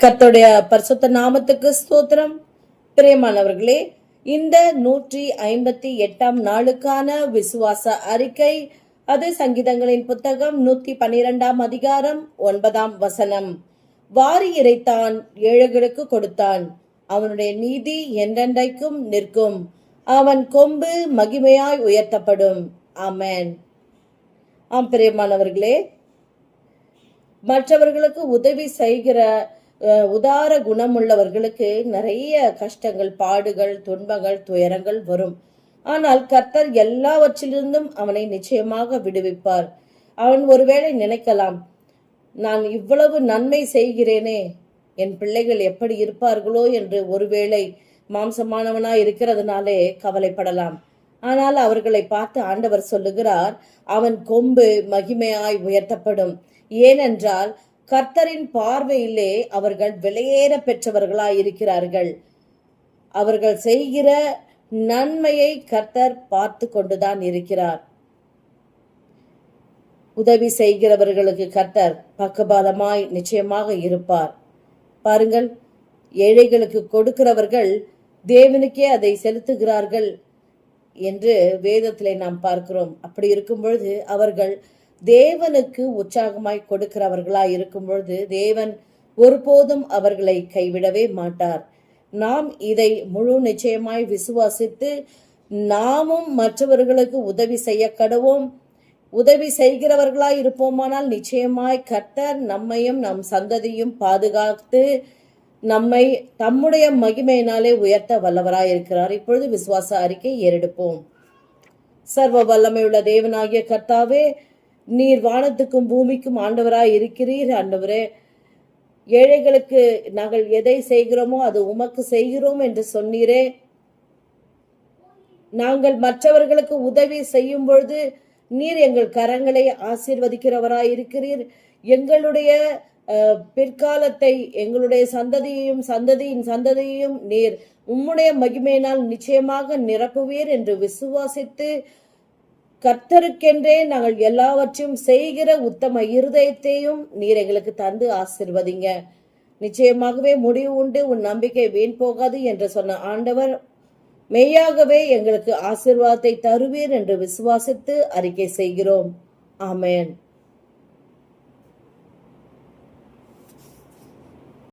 கர்த்தருடைய பரிசுத்த நாமத்துக்கு ஸ்தோத்திரம். பிரியமானவர்களே, இந்த 158ஆம் நாளுக்கான விசுவாச அறிக்கை, அது சங்கீதங்களின் புத்தகம் 112ஆம் அதிகாரம் 9ஆம் வசனம். வாரி இறைத்தான், ஏழைகளுக்கு கொடுத்தான், அவனுடைய நீதி என்றென்றைக்கும் நிற்கும், அவன் கொம்பு மகிமையாய் உயர்த்தப்படும். ஆமென். பிரியமானவர்களே, மற்றவர்களுக்கு உதவி செய்கிற உதார குணமுள்ளவர்களுக்கு நிறைய கஷ்டங்கள், பாடுகள், துன்பங்கள், துயரங்கள் வரும். ஆனால் கர்த்தர் எல்லாவற்றிலிருந்தும் அவனை நிச்சயமாக விடுவிப்பார். அவன் ஒருவேளை நினைக்கலாம், நான் இவ்வளவு நன்மை செய்கிறேனே, என் பிள்ளைகள் எப்படி இருப்பார்களோ என்று ஒருவேளை மாம்சமானவனாய் இருக்கிறதுனாலே கவலைப்படலாம். ஆனால் அவர்களை பார்த்து ஆண்டவர் சொல்லுகிறார், அவன் கொம்பு மகிமையாய் உயர்த்தப்படும். ஏனென்றால் கர்த்தரின் பார்வையிலே அவர்கள் விலையேற பெற்றவர்களாய் இருக்கிறார்கள். அவர்கள் செய்கிற நன்மையை கர்த்தர் பார்த்து கொண்டுதான் இருக்கிறார். உதவி செய்கிறவர்களுக்கு கர்த்தர் பக்கபலமாய் நிச்சயமாக இருப்பார். பாருங்கள், ஏழைகளுக்கு கொடுக்கிறவர்கள் தேவனுக்கே அதை செலுத்துகிறார்கள் என்று வேதத்திலே நாம் பார்க்கிறோம். அப்படி இருக்கும் பொழுது அவர்கள் தேவனுக்கு உற்சாகமாய் கொடுக்கிறவர்களாய் இருக்கும் பொழுது தேவன் ஒருபோதும் அவர்களை கைவிடவே மாட்டார். நாம் இதை முழு நிச்சயமாய் விசுவாசித்து நாமும் மற்றவர்களுக்கு உதவி செய்ய கடவோம். உதவி செய்கிறவர்களாய் இருப்போமானால் நிச்சயமாய் கர்த்தர் நம்மையும் நம் சந்ததியும் பாதுகாத்து நம்மை தம்முடைய மகிமையினாலே உயர்த்த வல்லவராய் இருக்கிறார். இப்பொழுது விசுவாச அறிக்கை ஏறெடுப்போம். சர்வ வல்லமையுள்ள தேவனாகிய கர்த்தாவே, நீர் வானத்துக்கும் பூமிக்கும் ஆண்டவராய் இருக்கிறீர். ஆண்டவரே, ஏழைகளுக்கு நாங்கள் எதை செய்கிறோமோ அது உமக்கு செய்கிறோம் என்று சொன்னீரே. நாங்கள் மற்றவர்களுக்கு உதவி செய்யும் பொழுது நீர் எங்கள் கரங்களை ஆசீர்வதிக்கிறவராய் இருக்கிறீர். எங்களுடைய பிற்காலத்தை, எங்களுடைய சந்ததியையும் சந்ததியின் சந்ததியையும் நீர் உம்முடைய மகிமையினால் நிச்சயமாக நிரப்புவீர் என்று விசுவாசித்து கர்த்தருக்கென்றே நாங்கள் எல்லாவற்றையும் செய்கிற உத்தம இருதயத்தையும் நீர் எங்களுக்கு தந்து ஆசீர்வதிங்க. நிச்சயமாகவே முடிவு உண்டு, உன் நம்பிக்கை வீண் போகாது என்று சொன்ன ஆண்டவர் மெய்யாகவே எங்களுக்கு ஆசீர்வாதத்தை தருவீர் என்று விசுவாசித்து அறிக்கை செய்கிறோம். ஆமென்.